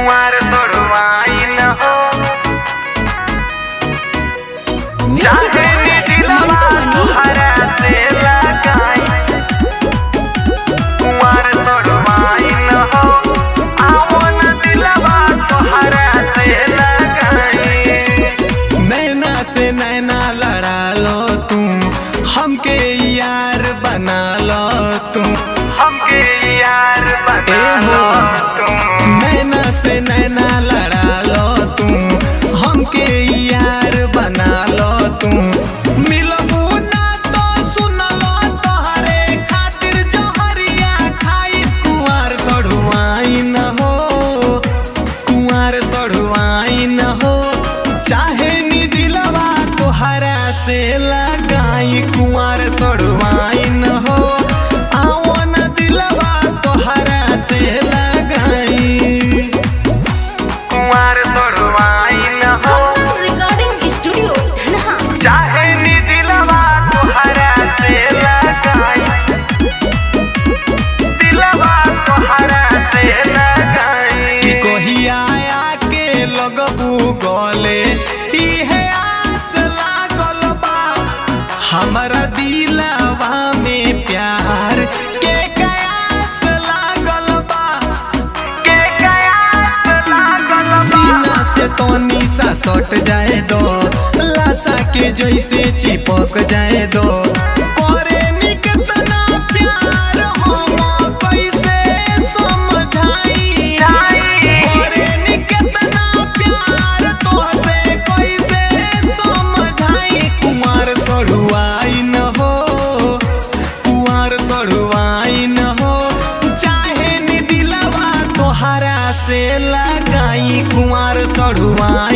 कुंवर तोड़वाई न हो चाहे दिलवा तोहरा से लगाई कुंवर तोड़वाई न हो आओ न दिलवा तोहरा से लगाई। नैना से नैना लड़ा लो तुम हमके यार बना लो तुम हमके यार बना लो तुम। नैना से नैना लड़ा लो तुम हमके यार बना लो तुम मिलबू ना तो सुन लो तोहरे खातिर जहरिया खाई कुंवर सढ़ुआई न हो कुंवर सढ़ुआई न हो चाहे नी दिलवा तोहरा से लगाई कुंवर सढ़ुआई न हो आओ न दिलवा तोहरा से लगाई कुंवर तोड़वाई न हो रिकॉर्डिंग स्टूडियो धनहा। चाहे नी दिलवा तोहरा से लगाई दिलवा तोहरा से लगाई। कि कहिया के लगबू गले इहे आस लागल बा हमरा दिलवा में प्यार के कयास लागल बा के कयास लागल बा सीना से तनी सा सट जाए दो लाशा के जैसे चिपक जाए दो करे नी कितना प्यार हम कैसे समझाई करे नी कितना प्यार तोहसे कैसे समझाई कुंवर सढ़ुआई न हो कुंवर सढ़ुआई न हो चाहे नी दिलवा तोहरा से लगाई कुंवर सढ़ुआई